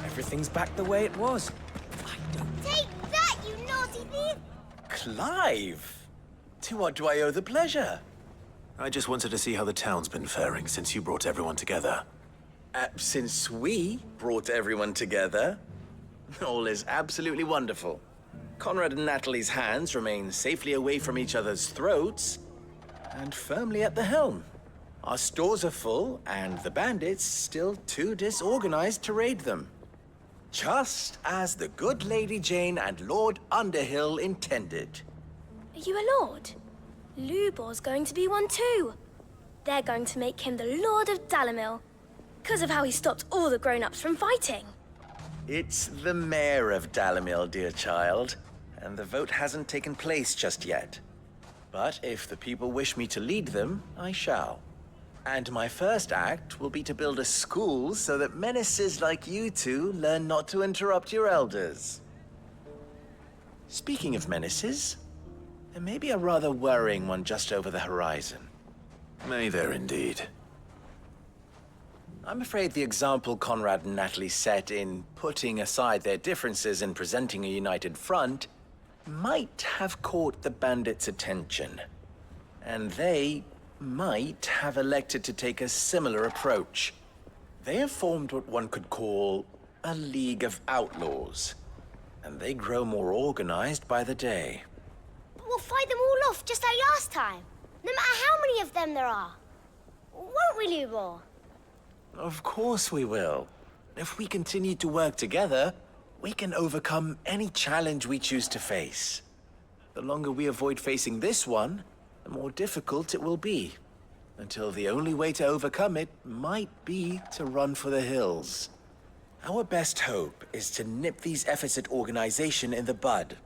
Everything's back the way it was. I don't... Take that, you naughty thief! Clive! To what do I owe the pleasure? I just wanted to see how the town's been faring since you brought everyone together. Since we brought everyone together, all is absolutely wonderful. Conrad and Natalie's hands remain safely away from each other's throats and firmly at the helm. Our stores are full, and the bandits still too disorganized to raid them. Just as the good Lady Jane and Lord Underhill intended. Are you a lord? Lubor's going to be one too. They're going to make him the Lord of Dalimil, because of how he stopped all the grown-ups from fighting. It's the mayor of Dalimil, dear child, and the vote hasn't taken place just yet. But if the people wish me to lead them, I shall. And my first act will be to build a school so that menaces like you two learn not to interrupt your elders. Speaking of menaces, there may be a rather worrying one just over the horizon. May there indeed. I'm afraid the example Conrad and Natalie set in putting aside their differences and presenting a united front might have caught the bandits' attention. And they might have elected to take a similar approach. They have formed what one could call a League of Outlaws, and they grow more organized by the day. But we'll fight them all off just like last time, no matter how many of them there are. Won't we, Lubor? Of course we will. If we continue to work together, we can overcome any challenge we choose to face. The longer we avoid facing this one, the more difficult it will be, until the only way to overcome it might be to run for the hills. Our best hope is to nip these efforts at organization in the bud,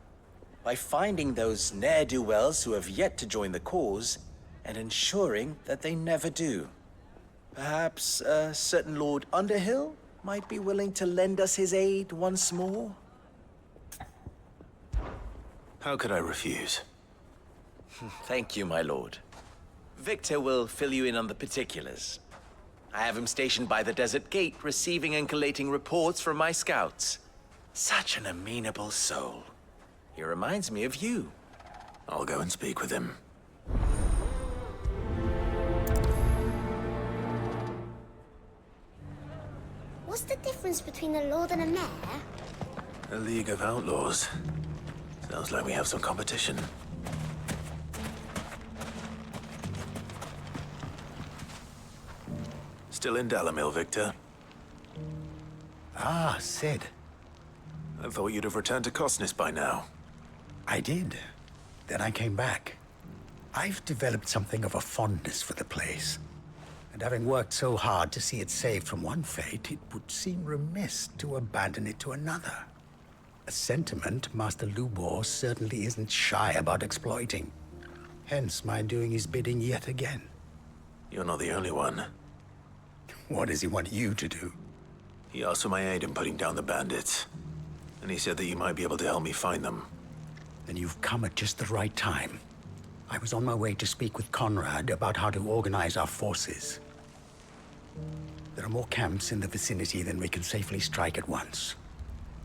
by finding those ne'er-do-wells who have yet to join the cause, and ensuring that they never do. Perhaps a certain Lord Underhill might be willing to lend us his aid once more? How could I refuse? Thank you, my lord. Victor will fill you in on the particulars. I have him stationed by the desert gate, receiving and collating reports from my scouts. Such an amenable soul. He reminds me of you. I'll go and speak with him. What's the difference between a lord and a mayor? A League of Outlaws. Sounds like we have some competition. Still in Dalimil, Victor? Ah, Sid. I thought you'd have returned to Cosnes by now. I did. Then I came back. I've developed something of a fondness for the place. And having worked so hard to see it saved from one fate, it would seem remiss to abandon it to another. A sentiment Master Lubor certainly isn't shy about exploiting. Hence my doing his bidding yet again. You're not the only one. What does he want you to do? He asked for my aid in putting down the bandits. And he said that you might be able to help me find them. Then you've come at just the right time. I was on my way to speak with Conrad about how to organize our forces. There are more camps in the vicinity than we can safely strike at once.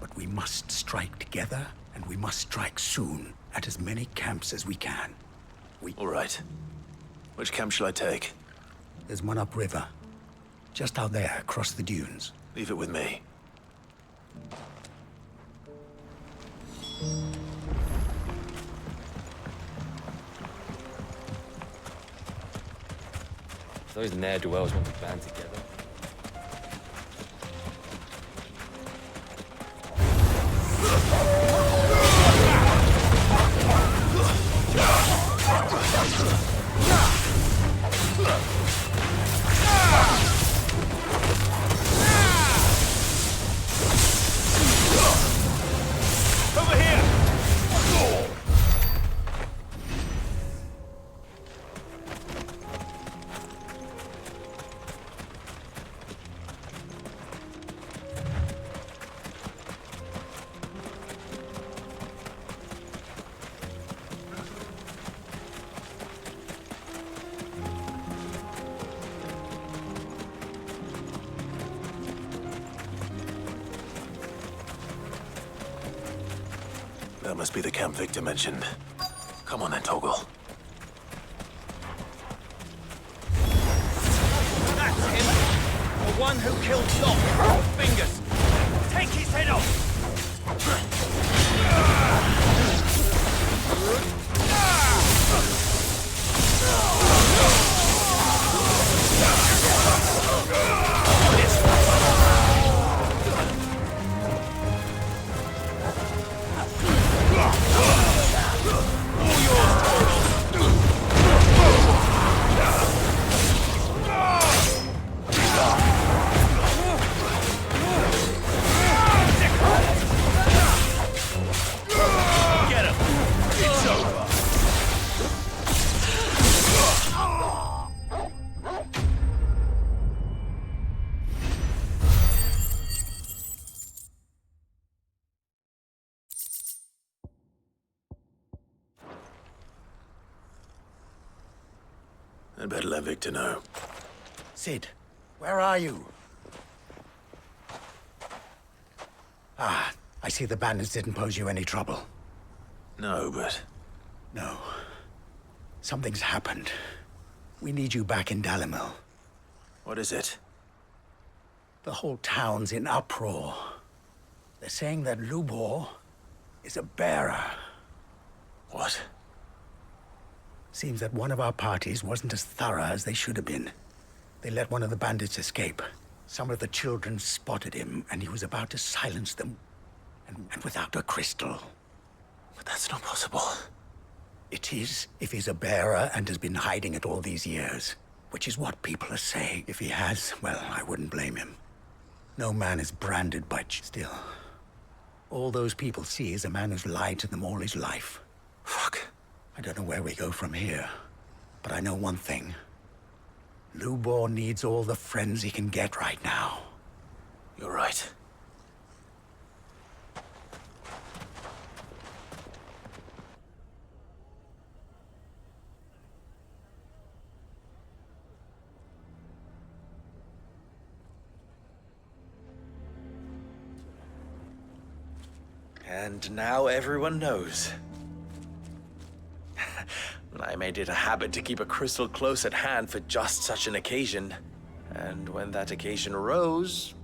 But we must strike together, and we must strike soon at as many camps as we can. All right. Which camp shall I take? There's one upriver. Just out there, across the dunes. Leave it with me. Those ne'er-do-wells want to band together. Over here! That must be the camp Victor mentioned. Come on then, Toggle. That's him! The one who killed Doc! Fingers! Take his head off! I'd better let Victor know. Sid, where are you? Ah, I see the bandits didn't pose you any trouble. No, but... No. Something's happened. We need you back in Dalimil. What is it? The whole town's in uproar. They're saying that Lubor is a bearer. What? Seems that one of our parties wasn't as thorough as they should have been. They let one of the bandits escape. Some of the children spotted him, and he was about to silence them. And without a crystal. But that's not possible. It is, if he's a bearer and has been hiding it all these years. Which is what people are saying. If he has, well, I wouldn't blame him. No man is branded by still. All those people see is a man who's lied to them all his life. Fuck. I don't know where we go from here. But I know one thing. Lubor needs all the friends he can get right now. You're right. And now everyone knows. I made it a habit to keep a crystal close at hand for just such an occasion. And when that occasion arose,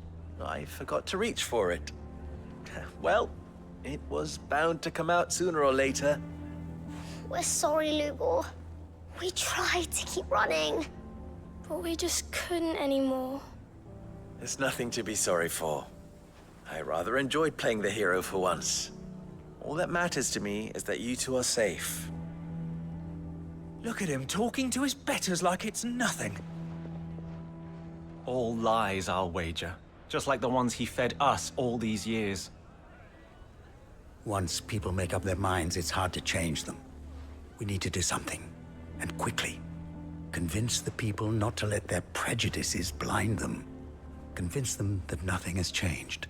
I forgot to reach for it. Well, it was bound to come out sooner or later. We're sorry, Lubor. We tried to keep running. But we just couldn't anymore. There's nothing to be sorry for. I rather enjoyed playing the hero for once. All that matters to me is that you two are safe. Look at him talking to his betters like it's nothing. All lies, I'll wager. Just like the ones he fed us all these years. Once people make up their minds, it's hard to change them. We need to do something, and quickly. Convince the people not to let their prejudices blind them. Convince them that nothing has changed.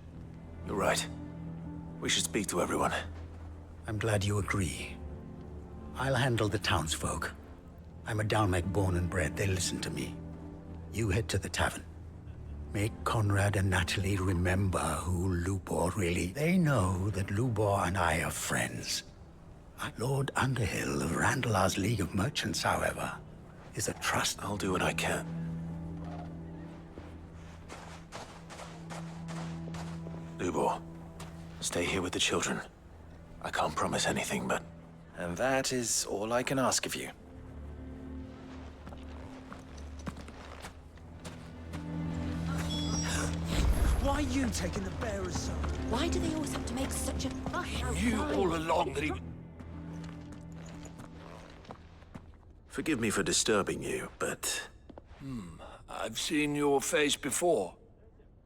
You're right. We should speak to everyone. I'm glad you agree. I'll handle the townsfolk. I'm a Dalmek born and bred. They listen to me. You head to the tavern. Make Conrad and Natalie remember who Lubor really... They know that Lubor and I are friends. Lord Underhill of Randalar's League of Merchants, however, is a trust... I'll do what I can. Lubor, stay here with the children. I can't promise anything, but... And that is all I can ask of you. Why are you taking the bearer's side? Why do they always have to make such a fuss You outside? all along that he... Forgive me for disturbing you, but... I've seen your face before.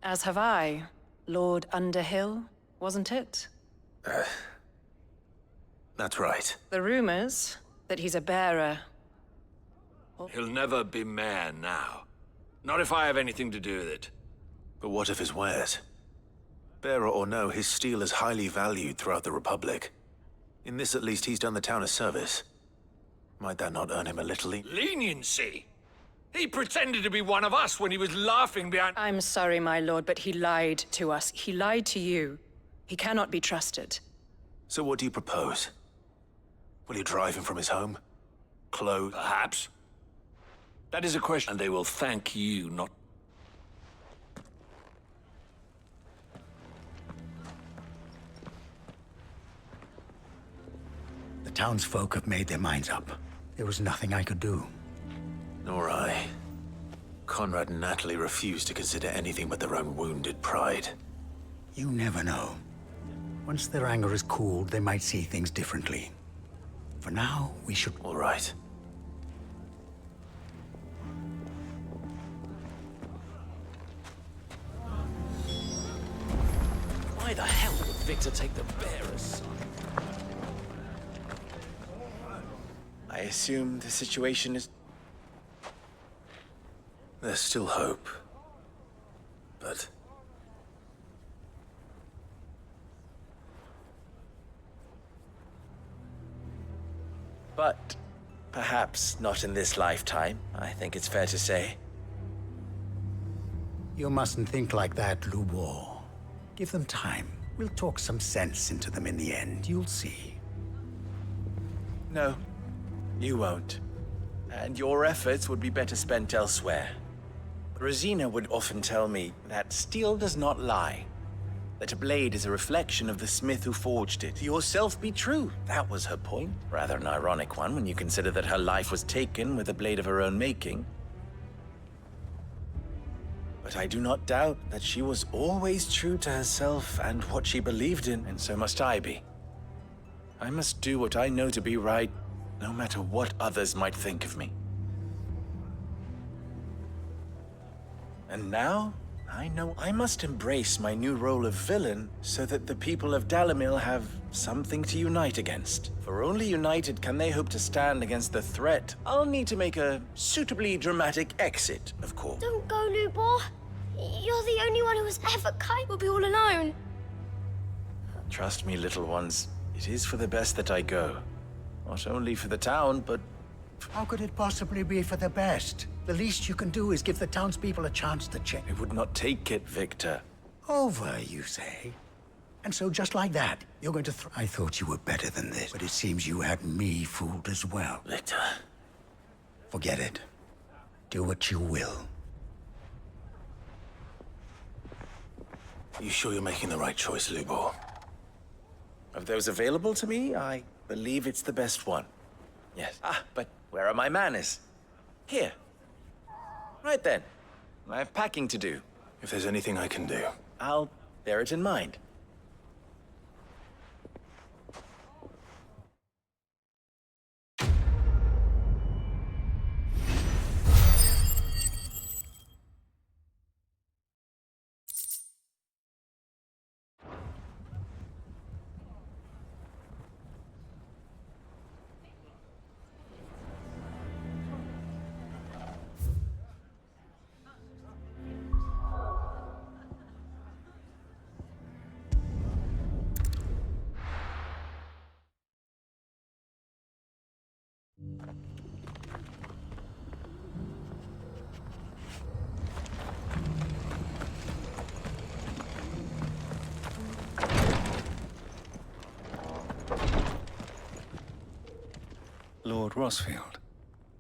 As have I. Lord Underhill, wasn't it? That's right. The rumors that he's a bearer. He'll never be mayor now. Not if I have anything to do with it. But what of his wares? Bearer or no, his steel is highly valued throughout the Republic. In this, at least, he's done the town a service. Might that not earn him a little Leniency? He pretended to be one of us when he was laughing behind... I'm sorry, my lord, but he lied to us. He lied to you. He cannot be trusted. So what do you propose? Will you drive him from his home? Clothes? Perhaps. That is a question, and they will thank you, not... The townsfolk have made their minds up. There was nothing I could do. Nor I. Conrad and Natalie refused to consider anything but their own wounded pride. You never know. Once their anger is cooled, they might see things differently. For now, we should... All right. Why the hell would Victor take the bearers? I assume the situation is... There's still hope. But... But perhaps not in this lifetime, I think it's fair to say. You mustn't think like that, Lubor. Give them time. We'll talk some sense into them in the end. You'll see. No, you won't. And your efforts would be better spent elsewhere. Rosina would often tell me that steel does not lie. That a blade is a reflection of the smith who forged it. Yourself be true. That was her point. Rather an ironic one when you consider that her life was taken with a blade of her own making. But I do not doubt that she was always true to herself and what she believed in, and so must I be. I must do what I know to be right, no matter what others might think of me. And now, I know I must embrace my new role of villain so that the people of Dalimil have something to unite against. For only united can they hope to stand against the threat. I'll need to make a suitably dramatic exit, of course. Don't go, Lubor. You're the only one who was ever kind. We'll be all alone. Trust me, little ones, it is for the best that I go. Not only for the town, but... How could it possibly be for the best? The least you can do is give the townspeople a chance to change. I would not take it, Victor. Over, you say? And so just like that, you're going to I thought you were better than this, but it seems you had me fooled as well. Victor. Forget it. Do what you will. You sure you're making the right choice, Lubor? Of those available to me, I believe it's the best one. Yes. Ah, but where are my manners? Here. Right then. I have packing to do. If there's anything I can do. I'll bear it in mind. Lord Rosfield,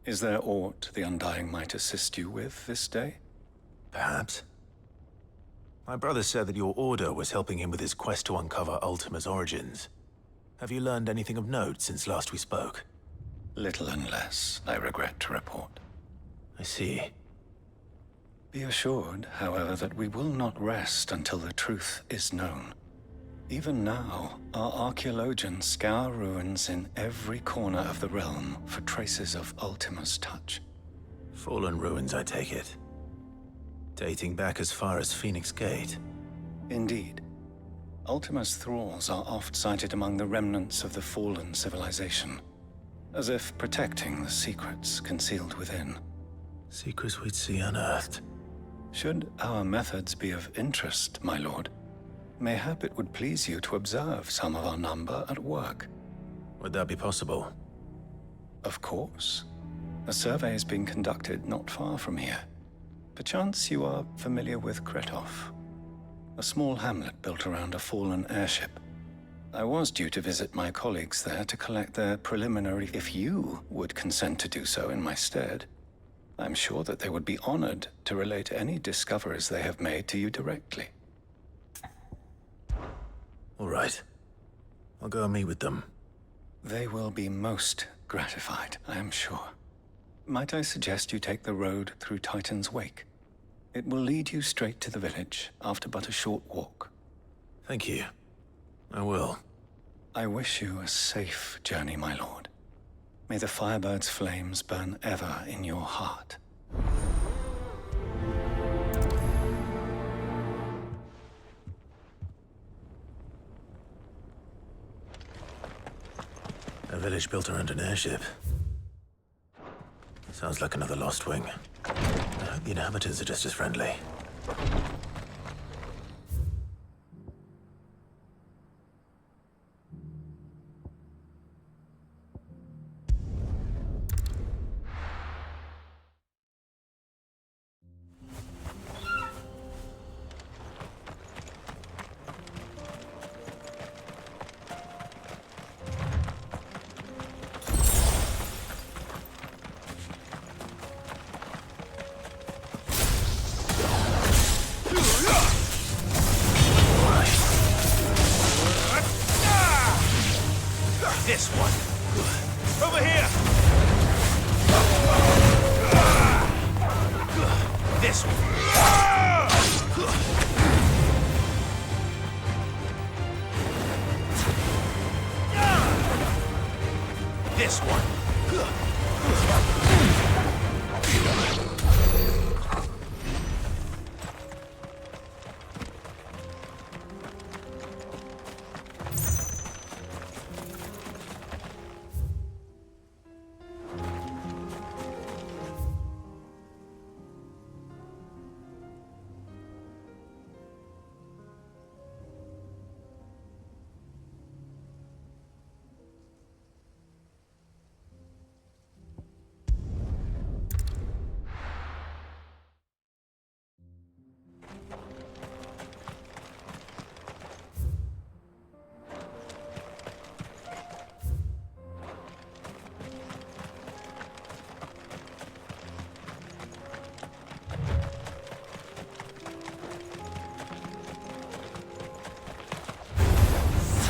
is there aught the Undying might assist you with this day? Perhaps. My brother said that your order was helping him with his quest to uncover Ultima's origins. Have you learned anything of note since last we spoke? Little and less, I regret to report. I see. Be assured, however, that we will not rest until the truth is known. Even now, our archaeologians scour ruins in every corner of the realm for traces of Ultima's touch. Fallen ruins, I take it. Dating back as far as Phoenix Gate. Indeed. Ultima's thralls are oft sighted among the remnants of the fallen civilization, as if protecting the secrets concealed within. Secrets we'd see unearthed. Should our methods be of interest, my lord, mayhap it would please you to observe some of our number at work. Would that be possible? Of course. A survey is being conducted not far from here. Perchance you are familiar with Kretov, a small hamlet built around a fallen airship. I was due to visit my colleagues there to collect their preliminary if you would consent to do so in my stead. I'm sure that they would be honored to relate any discoveries they have made to you directly. All right. I'll go and meet with them. They will be most gratified, I am sure. Might I suggest you take the road through Titan's Wake? It will lead you straight to the village after but a short walk. Thank you. I will. I wish you a safe journey, my lord. May the Firebird's flames burn ever in your heart. A village built around an airship. Sounds like another Lost Wing. I hope the inhabitants are just as friendly. This one. Over here. This one. This one.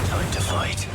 Time to fight.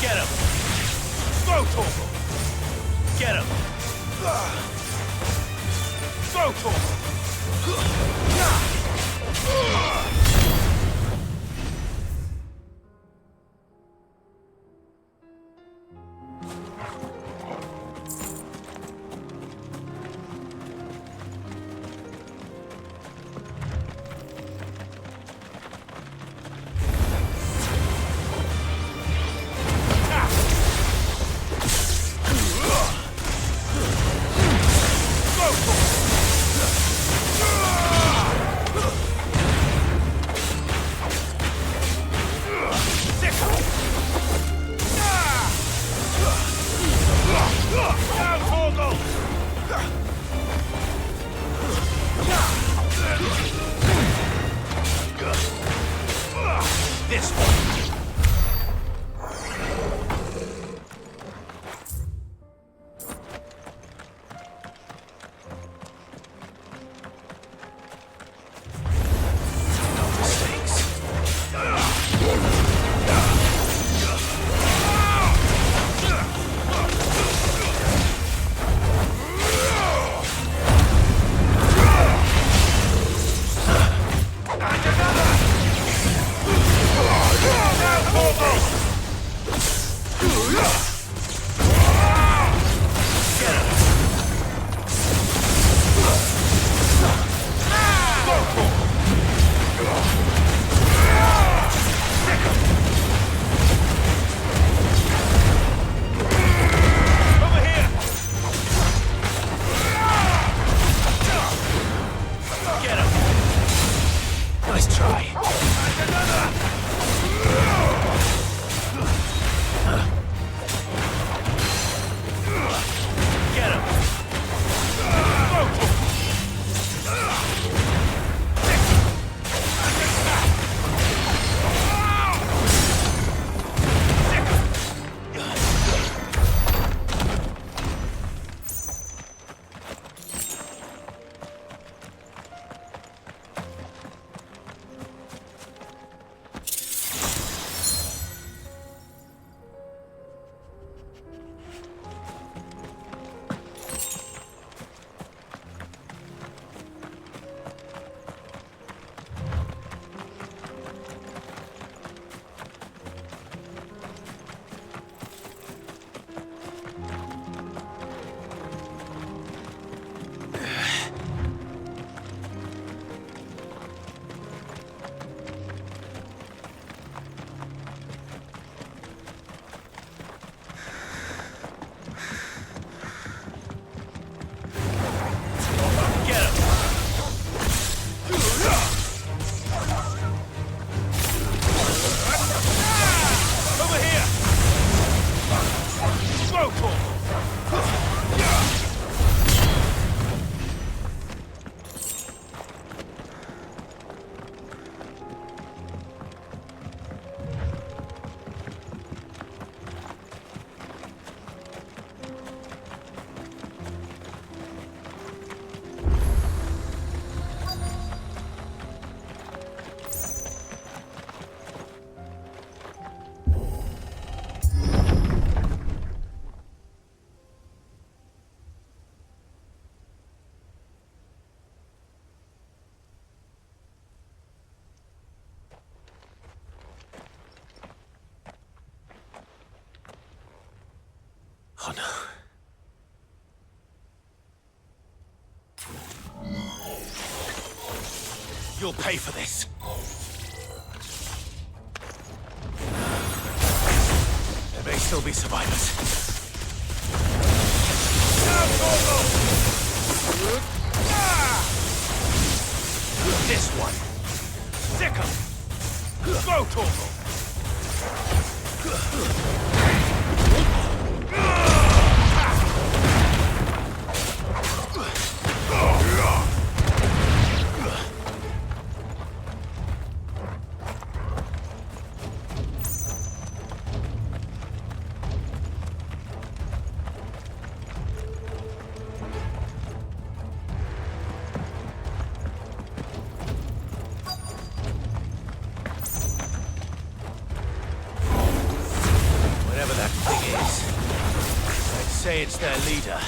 Get him! Go, Torval! Get him! Go, Torval! This one! Oh no. You'll pay for this. There may still be survivors. This one. Sick 'em. Go, Torval. Whatever that thing is, I'd say it's their leader.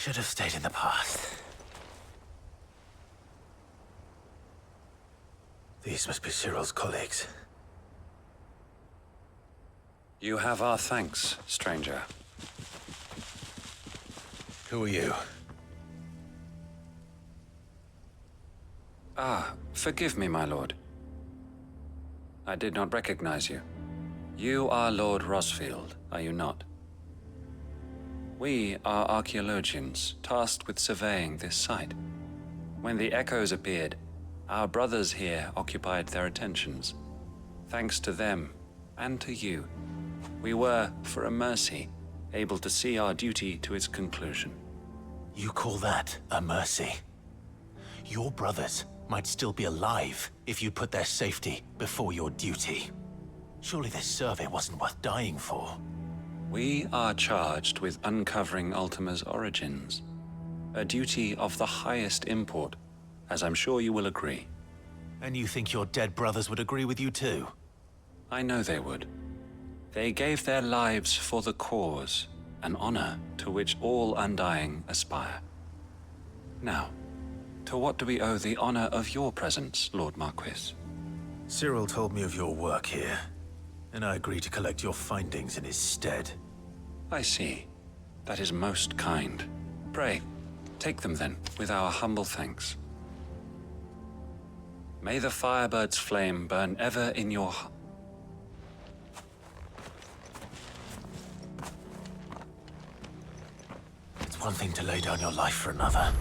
Should have stayed in the past. These must be Cyril's colleagues. You have our thanks, stranger. Who are you? Ah, forgive me, my lord. I did not recognize you. You are Lord Rosfield, are you not? We are archaeologians tasked with surveying this site. When the echoes appeared, our brothers here occupied their attentions. Thanks to them, and to you, we were, for a mercy, able to see our duty to its conclusion. You call that a mercy? Your brothers might still be alive if you put their safety before your duty. Surely this survey wasn't worth dying for. We are charged with uncovering Ultima's origins. A duty of the highest import, as I'm sure you will agree. And you think your dead brothers would agree with you too? I know they would. They gave their lives for the cause, an honor to which all Undying aspire. Now, to what do we owe the honor of your presence, Lord Marquis? Cyril told me of your work here, and I agreed to collect your findings in his stead. I see. That is most kind. Pray, take them then, with our humble thanks. May the Firebird's flame burn ever in your heart. It's one thing to lay down your life for another,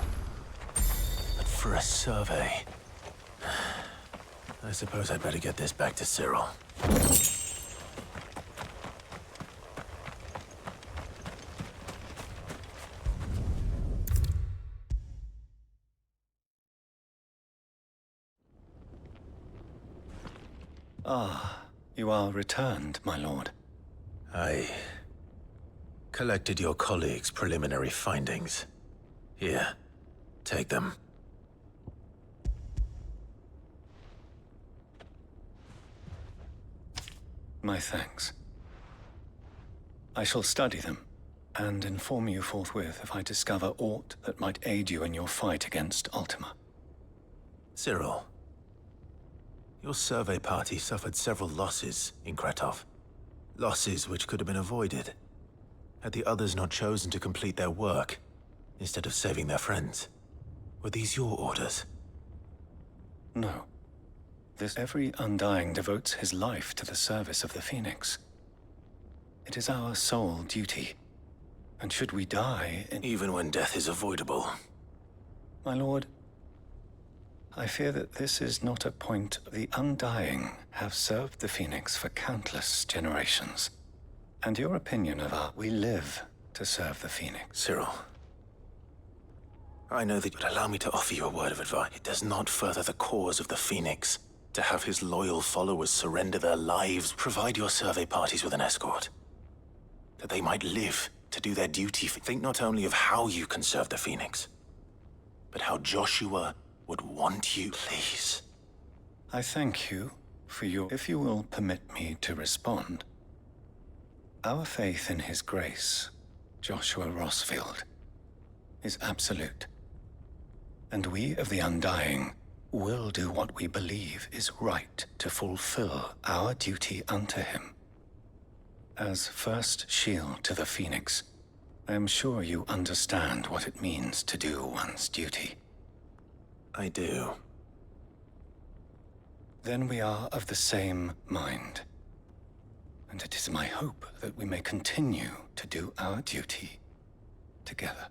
but for a survey... I suppose I'd better get this back to Cyril. Ah, you are returned, my lord. I collected your colleagues' preliminary findings. Here, take them. My thanks. I shall study them, and inform you forthwith if I discover aught that might aid you in your fight against Ultima. Cyril, your survey party suffered several losses in Kretov. Losses which could have been avoided, had the others not chosen to complete their work, instead of saving their friends. Were these your orders? No. Every Undying devotes his life to the service of the Phoenix. It is our sole duty. And should we die Even when death is avoidable. My lord, I fear that this is not a point. The Undying have served the Phoenix for countless generations. And your opinion of our... We live to serve the Phoenix. Cyril, I know that you would allow me to offer you a word of advice. It does not further the cause of the Phoenix to have his loyal followers surrender their lives. Provide your survey parties with an escort, that they might live to do their duty. Think not only of how you can serve the Phoenix, but how Joshua would want you, please. I thank you for your... If you will permit me to respond. Our faith in his grace, Joshua Rosfield, is absolute. And we of the Undying will do what we believe is right to fulfill our duty unto him. As first shield to the Phoenix, I am sure you understand what it means to do one's duty. I do. Then we are of the same mind. And it is my hope that we may continue to do our duty together.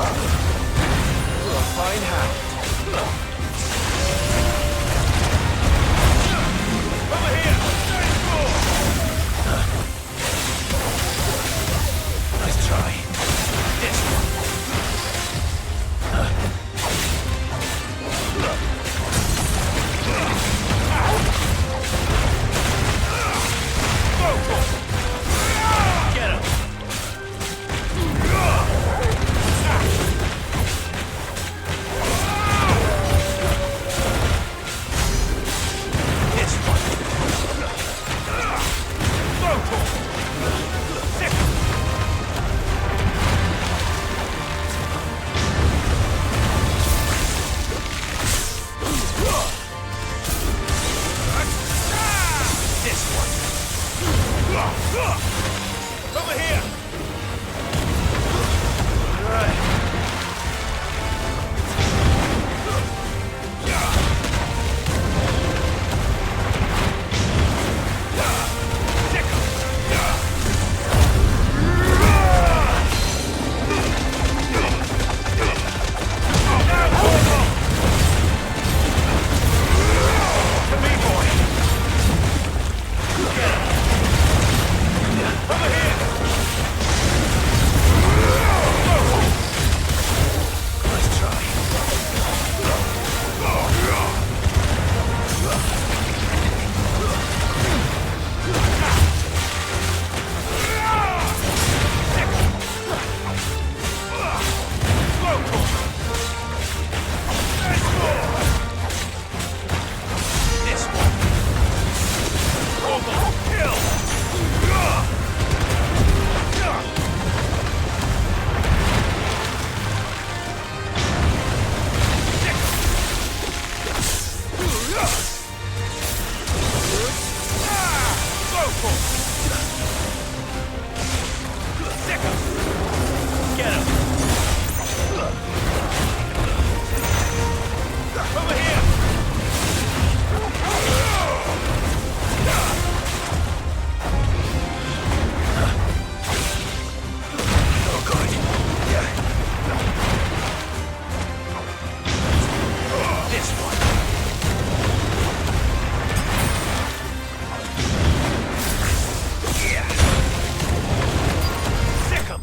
You're a fine hound. Over here! Nice try. This one. Get him! This one. This one. Over here! All right. Nice try. This one. Get him! Over here! Oh, good. This one. Yeah. Sick 'em.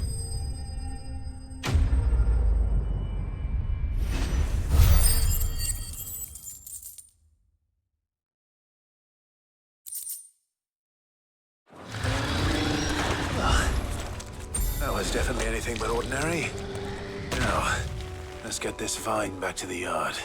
That was definitely anything but ordinary. Now, let's get this vine back to the yard.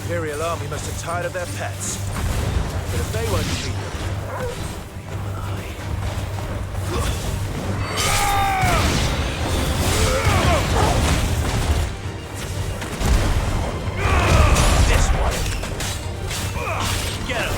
Imperial army must have tired of their pets. But if they won't treat them, this one. Get him.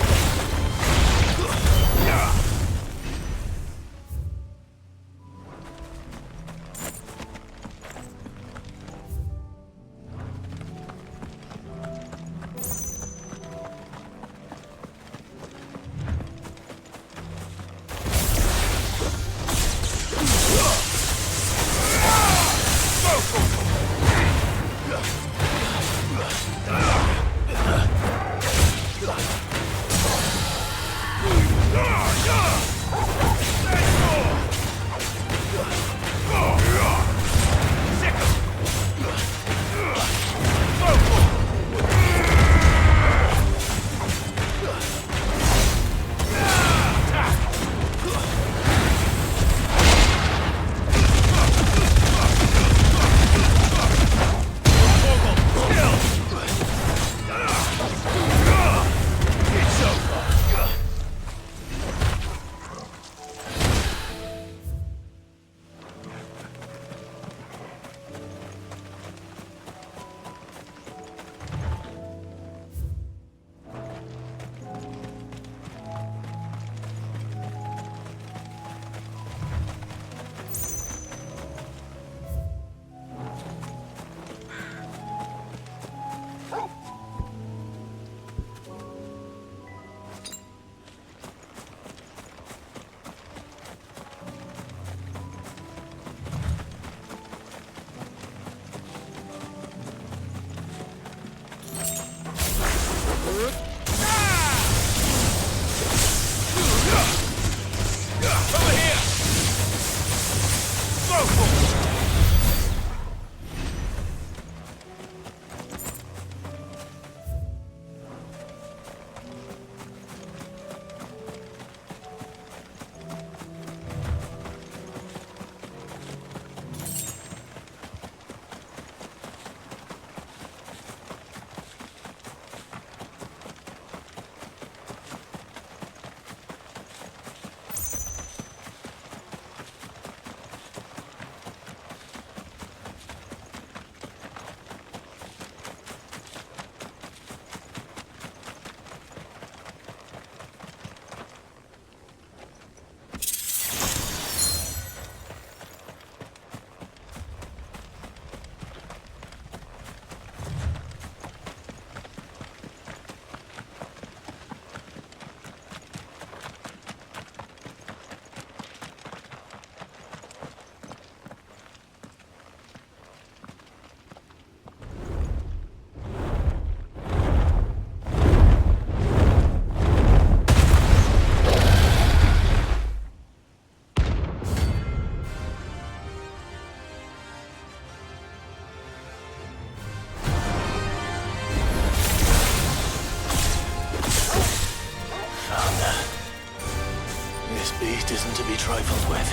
be trifled with.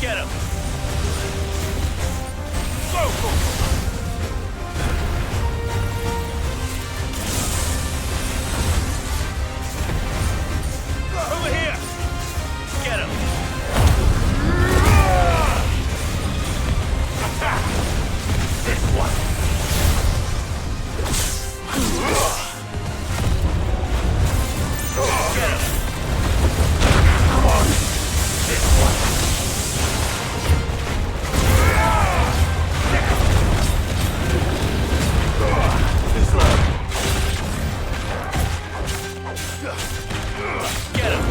Get him! Go! Over here! Get him! Attack! This one! Get him! Come on! This one! This one! Get him!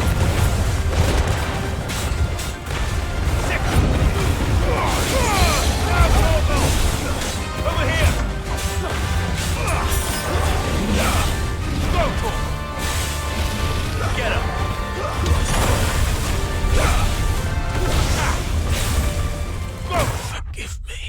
Over here! Go for it! Get him! Go! Forgive me.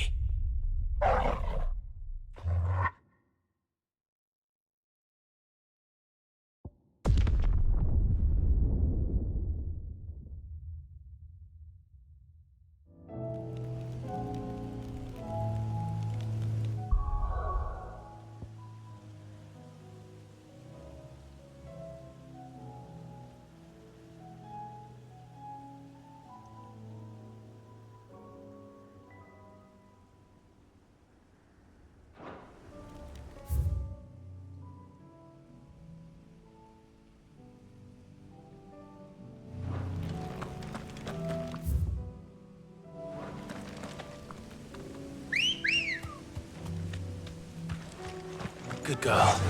Good girl.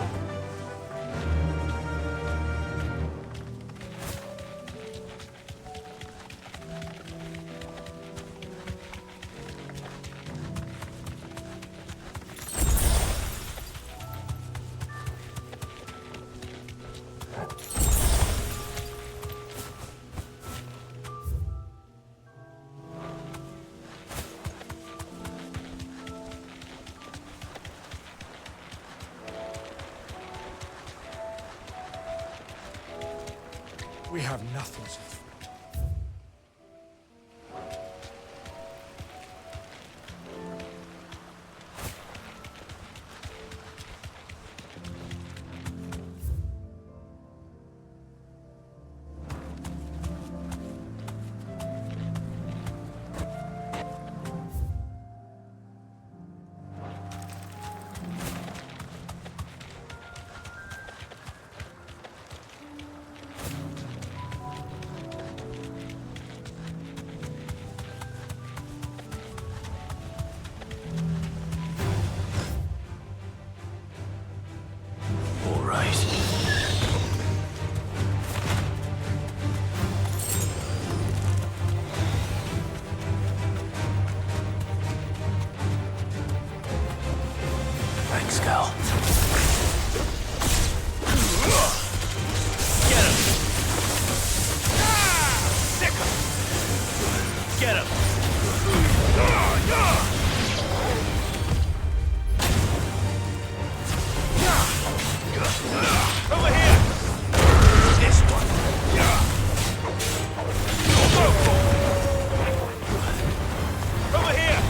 We have nothing to fear. Thanks, Cal. Get him! Sick him! Get him! Over here! This one! Go! Over here!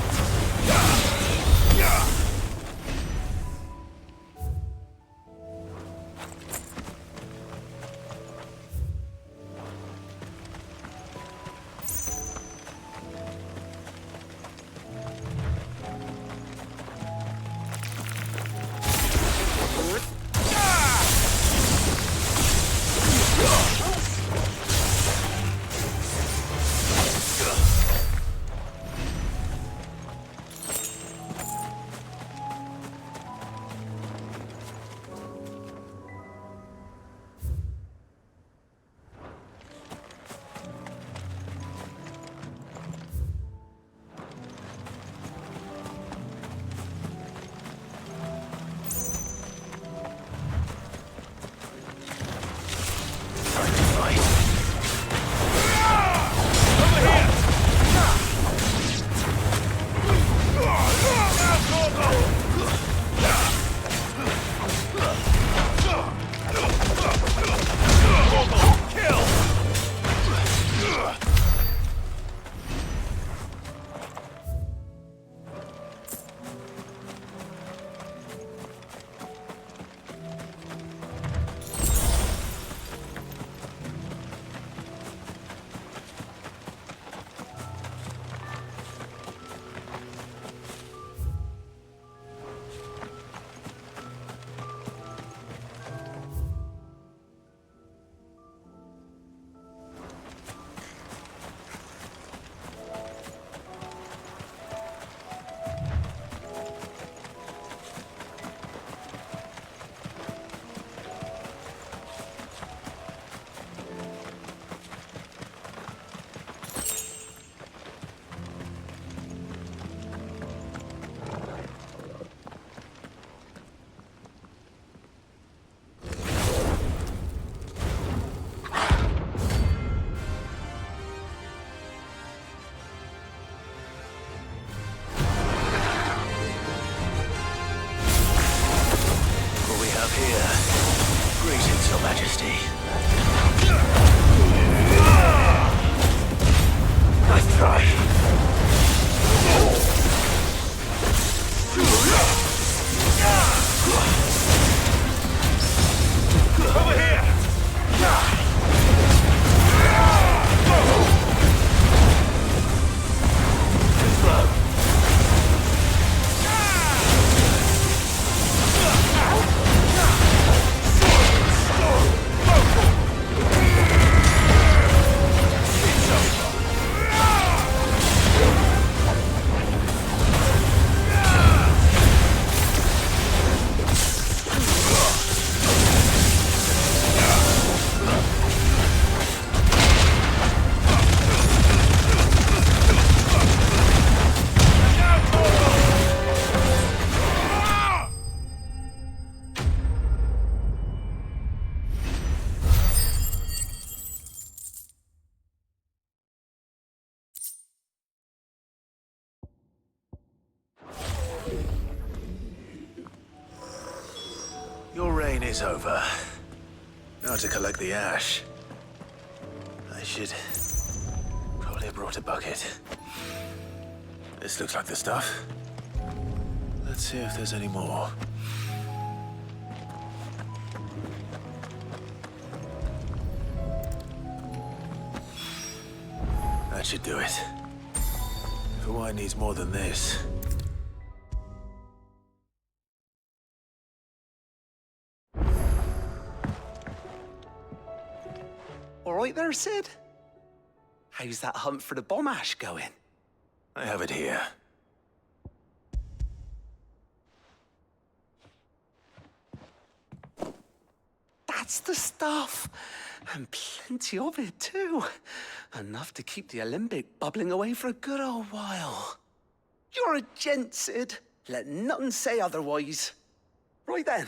Your Majesty. Nice try. Over here! Your reign is over. Now to collect the ash. I should probably have brought a bucket. This looks like the stuff. Let's see if there's any more. That should do it. The wine needs more than this. All right there, Sid? How's that hunt for the bomb ash going? I have it here. That's the stuff. And plenty of it, too. Enough to keep the Olympic bubbling away for a good old while. You're a gent, Sid. Let nothing say otherwise. Right then,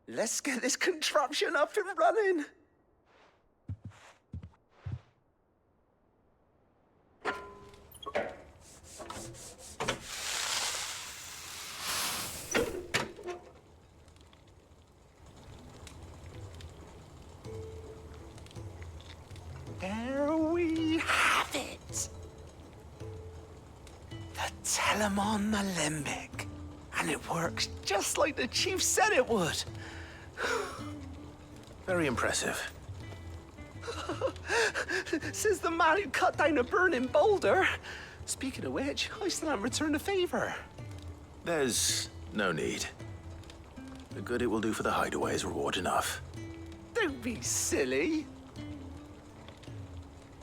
let's get this contraption up and running. There we have it. The Telemon Alembic. And it works just like the chief said it would. Very impressive. Says the man who cut down a burning boulder. Speaking of which, I still haven't returned the favor. There's no need. The good it will do for the hideaway is reward enough. Don't be silly.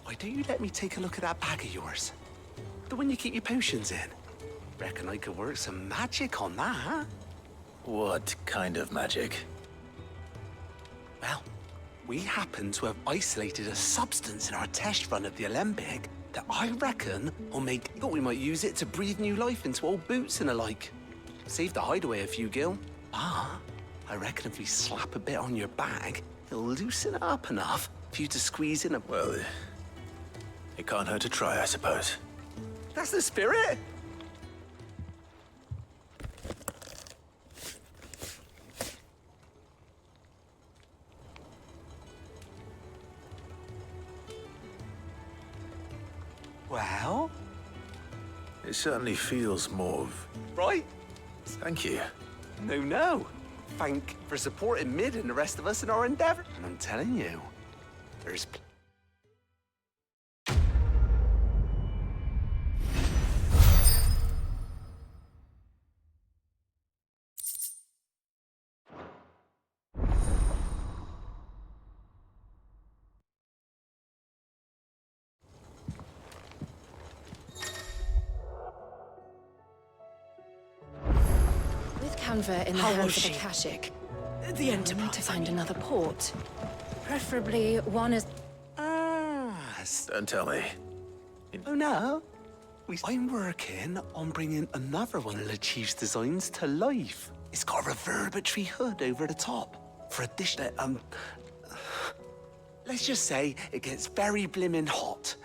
Why don't you let me take a look at that bag of yours? The one you keep your potions in. Reckon I could work some magic on that, huh? What kind of magic? Well, we happen to have isolated a substance in our test run of the Alembic that I reckon will make... Thought we might use it to breathe new life into old boots and the like. Save the hideaway a few, Gil. Ah, I reckon if we slap a bit on your bag, it'll loosen it up enough for you to squeeze in a... Well, it can't hurt to try, I suppose. That's the spirit! Well? It certainly feels more... Right? Thank you. No. Thank for supporting Mid and the rest of us in our endeavor. And I'm telling you, there's... Canva in the hands of a Akashic. The Enterprise to find another port. Preferably one as... Don't tell me. Oh, no. I'm working on bringing another one of the Chief's designs to life. It's got a reverberatory hood over the top. For a dish that, let's just say it gets very blimmin' hot.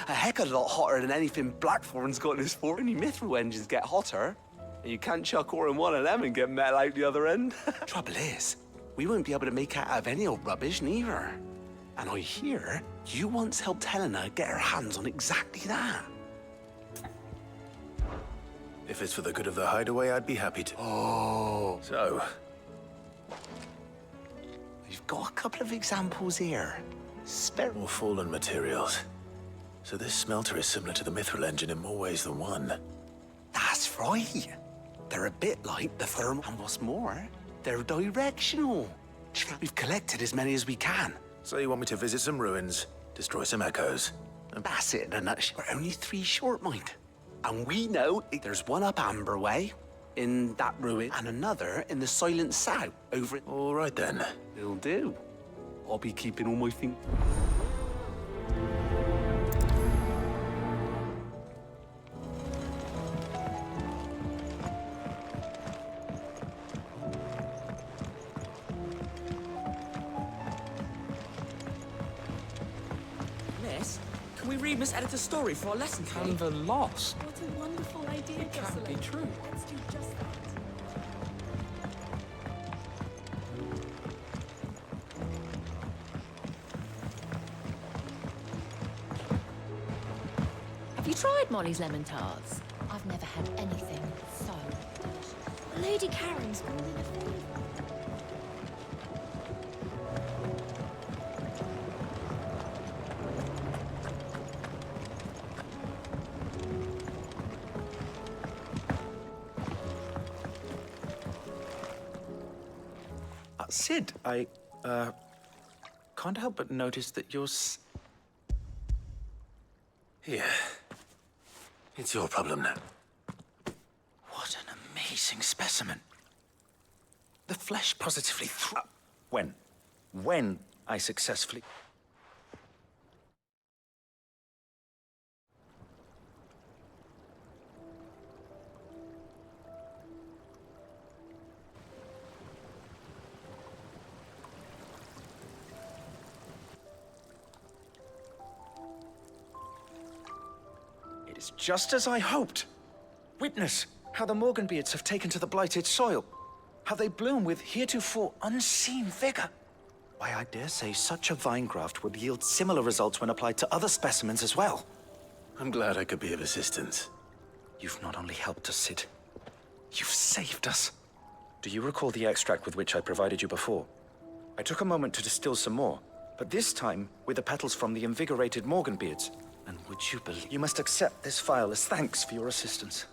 A heck of a lot hotter than anything Blackthorn's got in his fort. Only mithril engines get hotter. And you can't chuck ore in one of them and get metal out the other end. Trouble is, we won't be able to make out of any old rubbish, neither. And I hear you once helped Helena get her hands on exactly that. If it's for the good of the hideaway, I'd be happy to. Oh. So, We've got a couple of examples here. more fallen materials. So this smelter is similar to the Mithril engine in more ways than one. That's right. They're a bit like the thermal, and what's more, they're directional. We've collected as many as we can. So you want me to visit some ruins, destroy some echoes? That's it in a nutshell. We're only 3 short, mind. And we know there's one up Amber Way, in that ruin, and another in the Silent South, over... All right, then. Will do. I'll be keeping all my things... Miss, can we read Miss Editor's story for our lesson today? Canva lost. What a wonderful idea, It can't be true. Let's do just that. Have you tried Molly's lemon tarts? I've never had anything so delicious. Lady Karen's called in a favour. Sid, I can't help but notice that you're Here. It's your problem now. What an amazing specimen. The flesh positively When I successfully... It is just as I hoped. Witness how the Morganbeards have taken to the blighted soil. How they bloom with heretofore unseen vigor. Why, I dare say such a vine graft would yield similar results when applied to other specimens as well. I'm glad I could be of assistance. You've not only helped us, Sid, you've saved us. Do you recall the extract with which I provided you before? I took a moment to distill some more, but this time with the petals from the invigorated Morganbeards. And would you believe... You must accept this file as thanks for your assistance.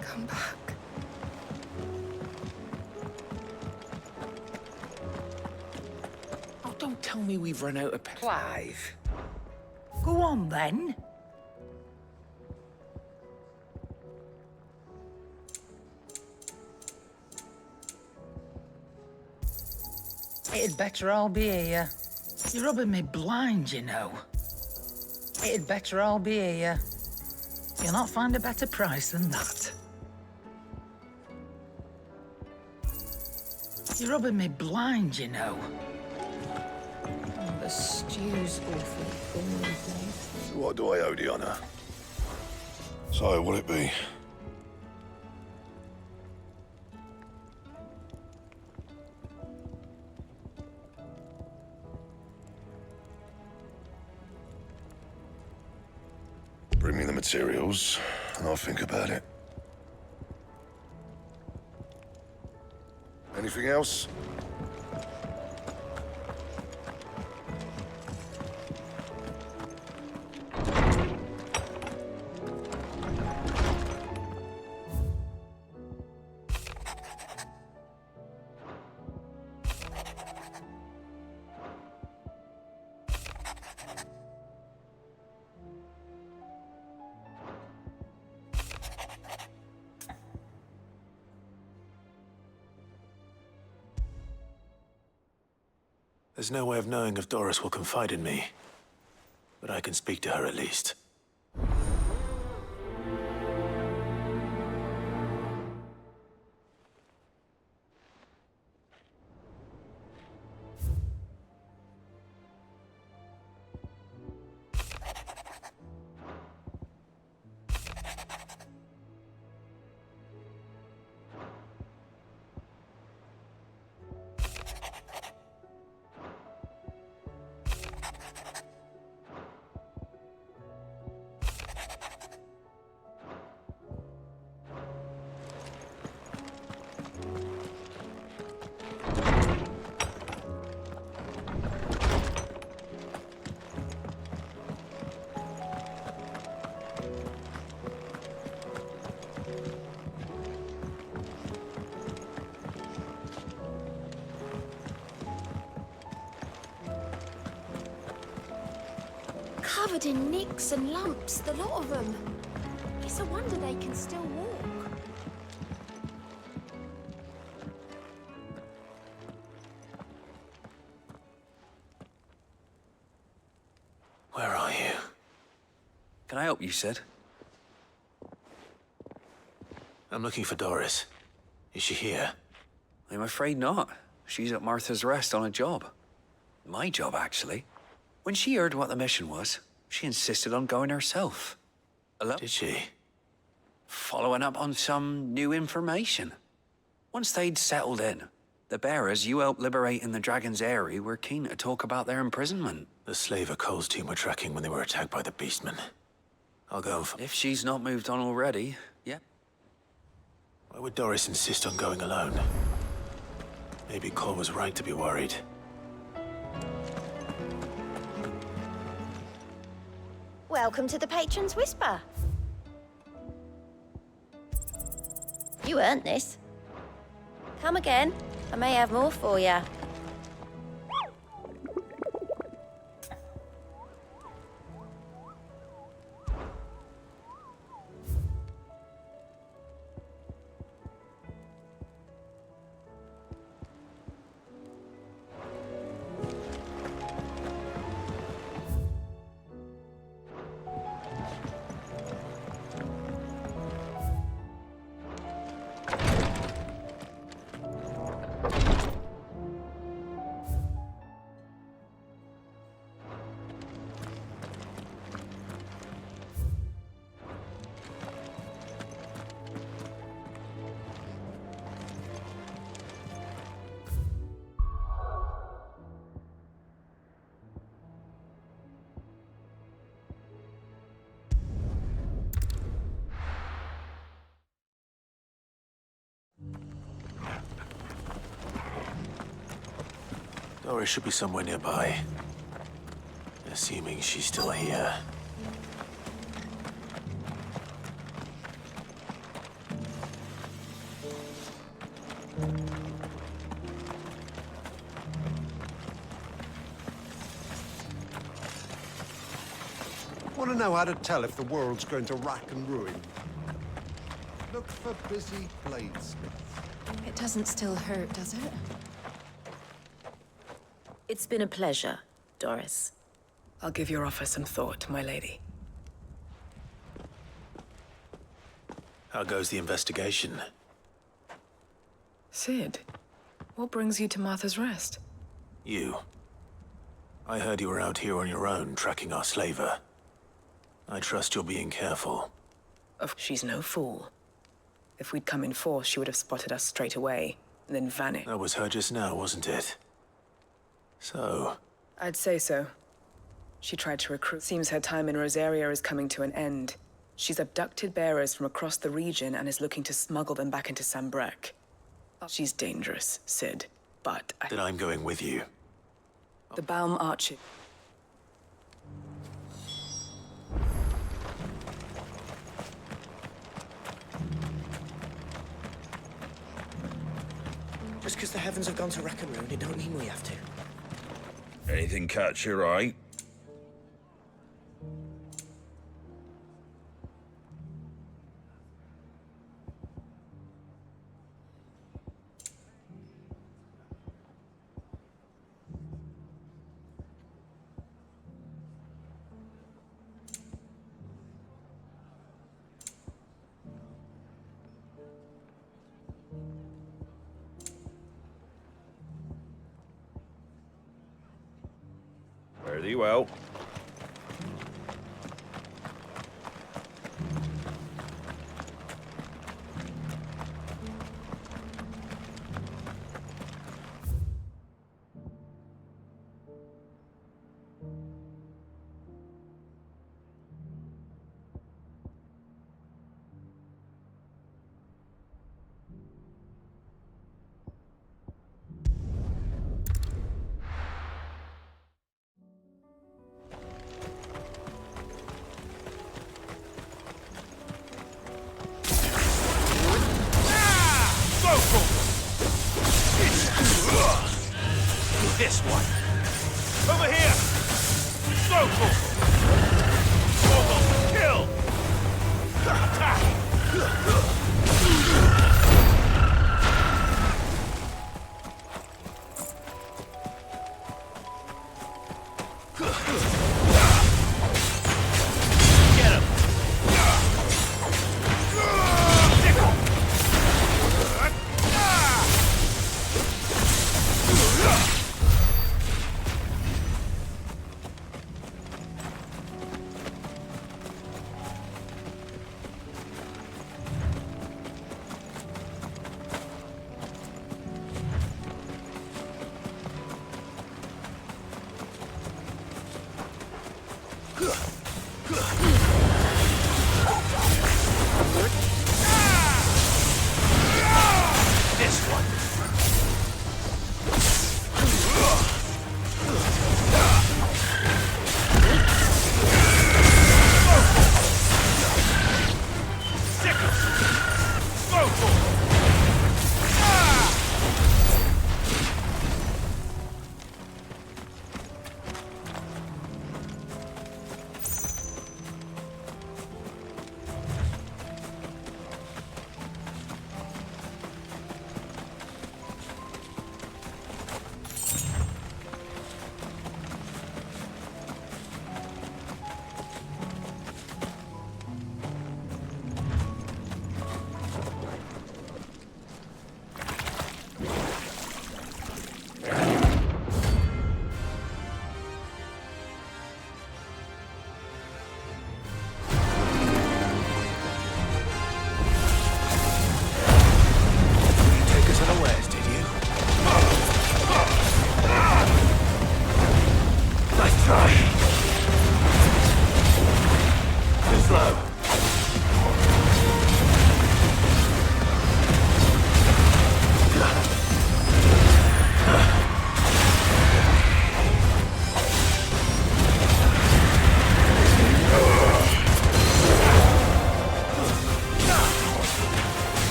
Come back. Oh, don't tell me we've run out of... Clive. Go on, then. It'd better all be here. You're rubbing me blind, you know. It'd better all be here. You'll not find a better price than that. You're rubbing me blind, you know. The stew's awfully thin these days. So what do I owe the honor? So, will it be? Bring me the materials, and I'll think about it. Anything else? There's no way of knowing if Doris will confide in me, but I can speak to her at least. Covered in nicks and lumps, the lot of them. It's a wonder they can still walk. Where are you? Can I help you, Sid? I'm looking for Doris. Is she here? I'm afraid not. She's at Martha's Rest on a job. My job, actually. When she heard what the mission was, she insisted on going herself. Hello? Did she? Following up on some new information. Once they'd settled in, the bearers you helped liberate in the Dragon's Eyrie were keen to talk about their imprisonment. The slaver Cole's team were tracking when they were attacked by the Beastmen. I'll go and If she's not moved on already, yeah. Why would Doris insist on going alone? Maybe Cole was right to be worried. Welcome to the Patron's Whisper. You earned this. Come again. I may have more for you. Doris should be somewhere nearby. Assuming she's still here. Want to know how to tell if the world's going to rack and ruin? Look for busy bladesmiths. It doesn't still hurt, does it? It's been a pleasure, Doris. I'll give your offer some thought, my lady. How goes the investigation? Sid, what brings you to Martha's Rest? You. I heard you were out here on your own, tracking our slaver. I trust you're being careful. She's no fool. If we'd come in force, she would have spotted us straight away, and then vanished. That was her just now, wasn't it? So... I'd say so. She tried to recruit. Seems her time in Rosaria is coming to an end. She's abducted bearers from across the region and is looking to smuggle them back into Sambrek. She's dangerous, Sid, but Then I'm going with you. the Baum Archer. Just because the heavens have gone to rack and ruin, it don't mean we have to. Anything catch your eye? Fare thee well. This one. Over here! So cool! Almost kill! Attack! Get him!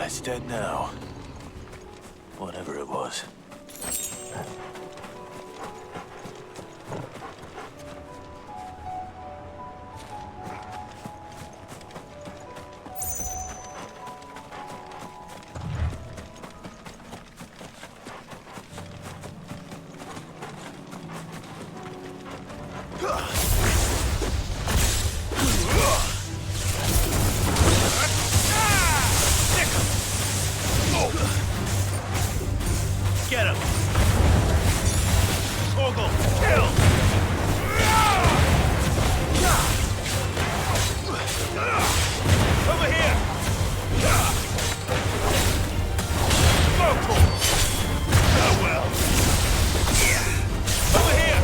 it's dead now. Whatever it was. Get him! Torgal, kill! Over here! Vocal! Farewell! Over here!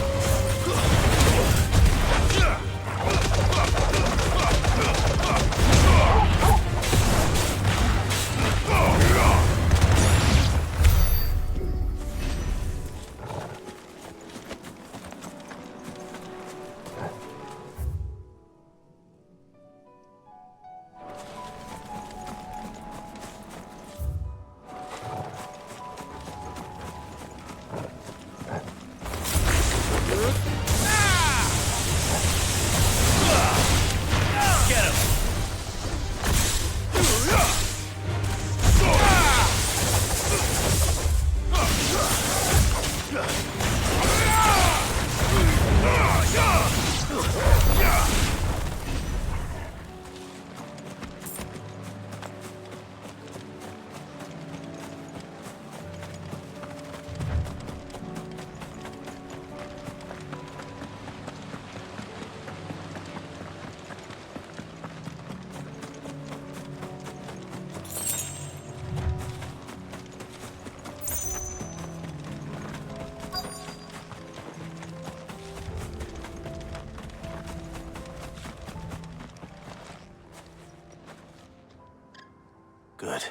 Good.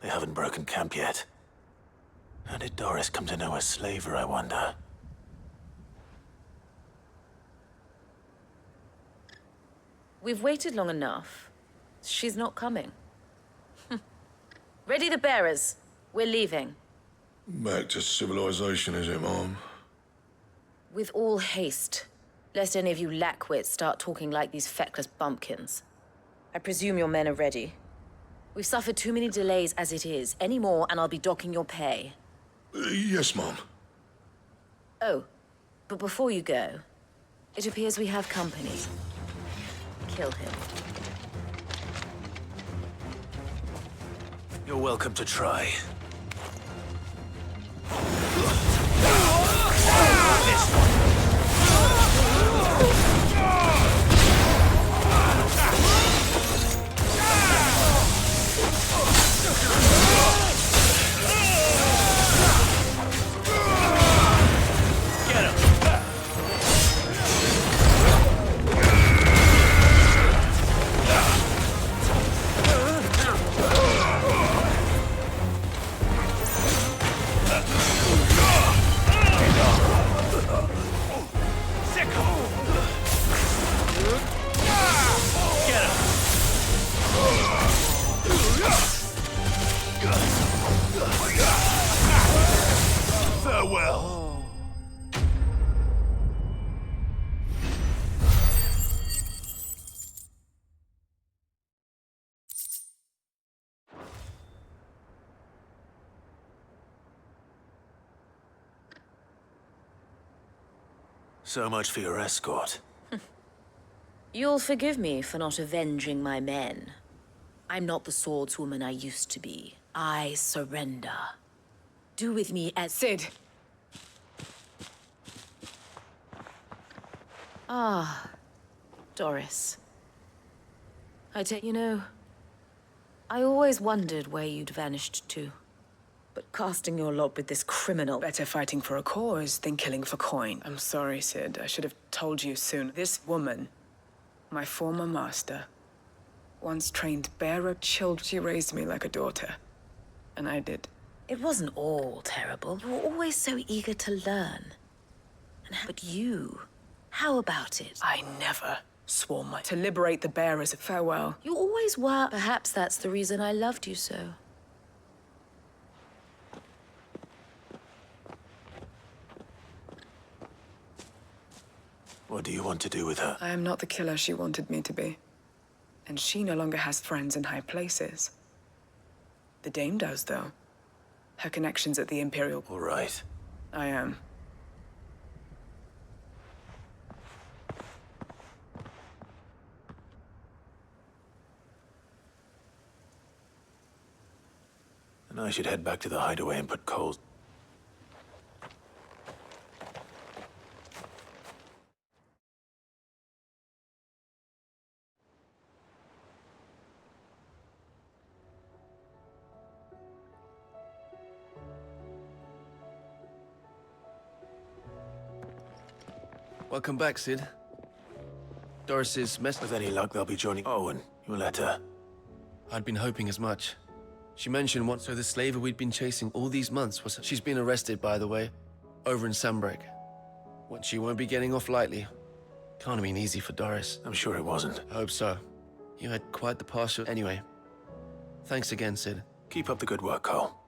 They haven't broken camp yet. How did Doris come to know a slaver, I wonder? We've waited long enough. She's not coming. Ready the bearers. We're leaving. Back to civilization, is it, Mom? With all haste, lest any of you lackwits start talking like these feckless bumpkins. I presume your men are ready. We've suffered too many delays as it is. Any more, and I'll be docking your pay. Yes, Mom. Oh, but before you go, it appears we have company. Kill him. You're welcome to try. Farewell. So much for your escort. You'll forgive me for not avenging my men. I'm not the swordswoman I used to be. I surrender. Do with me as... Sid! Ah, Doris. You know, I always wondered where you'd vanished to. But casting your lot with this criminal... Better fighting for a cause than killing for coin. I'm sorry, Sid. I should have told you soon. This woman, my former master, once trained bearer children. She raised me like a daughter. And I did. It wasn't all terrible. You were always so eager to learn. But you, how about it? I never swarm to liberate the bearers. Farewell. You always were. Perhaps that's the reason I loved you so. What do you want to do with her? I am not the killer she wanted me to be. And she no longer has friends in high places. The Dame does, though. Her connections at the Imperial... All right. I am. And I should head back to the hideaway and put coals. Welcome back, Sid. Doris's mess... With any luck, they'll be joining Owen. Your letter. I'd been hoping as much. She mentioned once, so the slaver we'd been chasing all these months was... She's been arrested, by the way, over in Sunbreak. What, she won't be getting off lightly. Can't have been easy for Doris. I'm sure it wasn't. I hope so. You had quite the partial... Anyway, thanks again, Sid. Keep up the good work, Cole.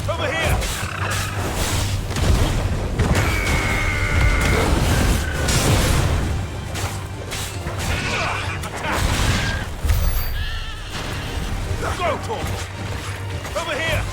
Over here! Go, Torgal! Over here!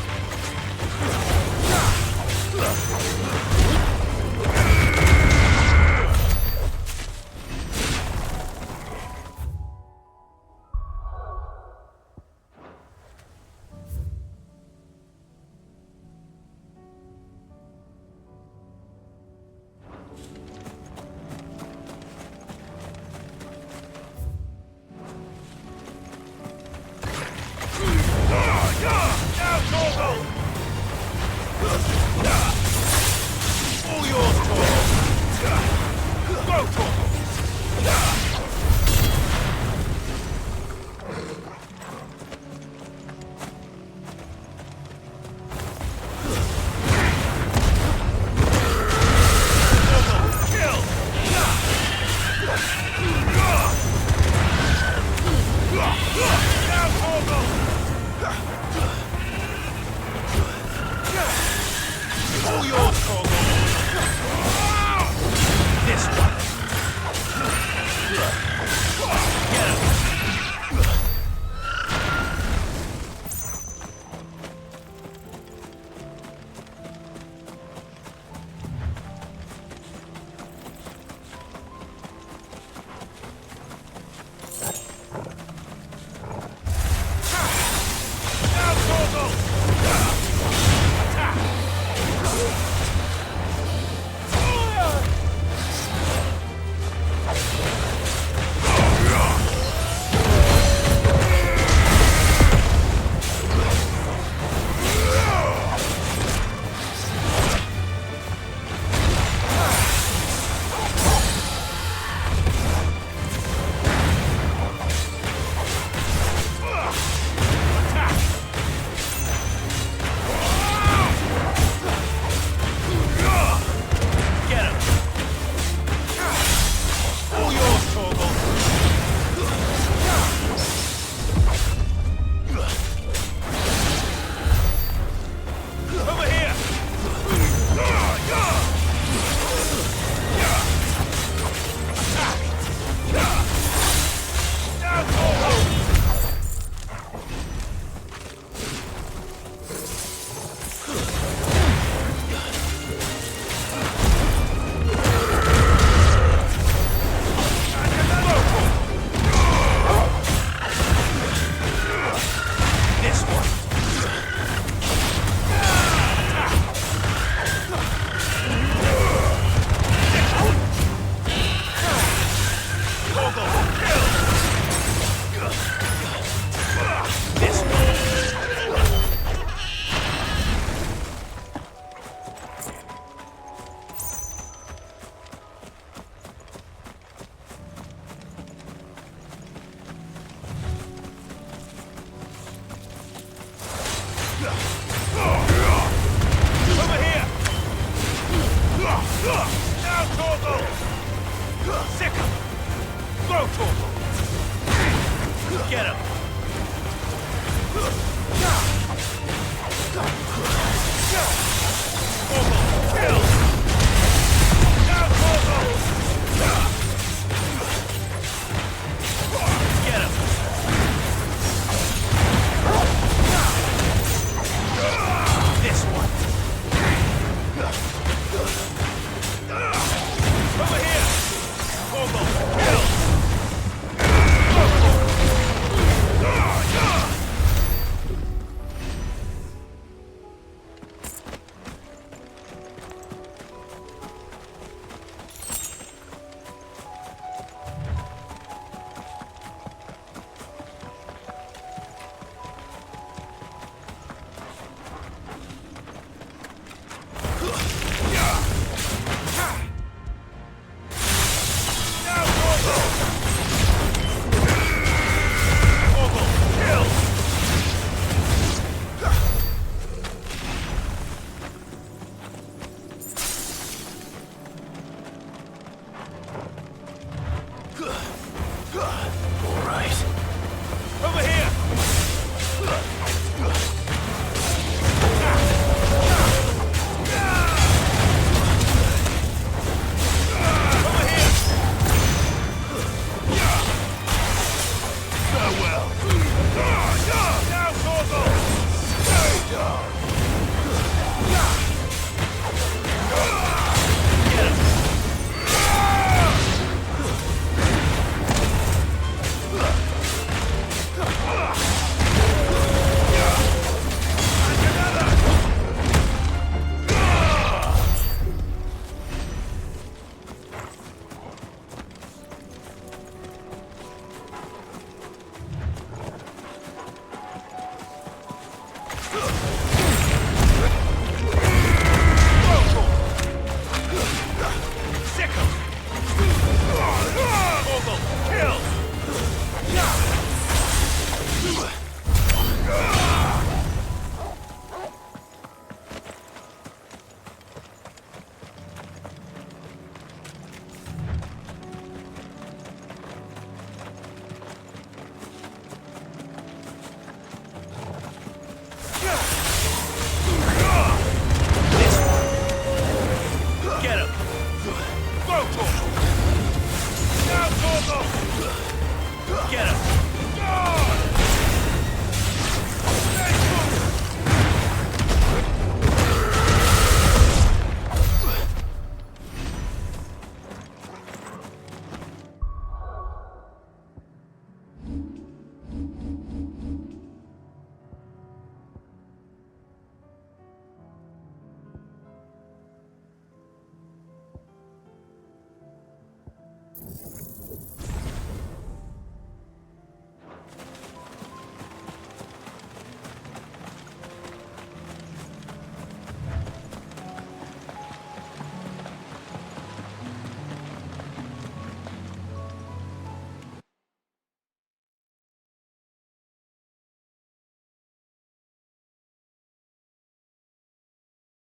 All yours, Torgal! Go, Torgal! All yours, Torgal! This one! Get him! Now, Torgal! Over here! Now, Torgal! Sick him! Go, Torgal! Get him! Torgal, kill! Now, Torgal! Get him! This one! Over here! Torgal, kill! All right. Over here! Farewell! Now, Torgal!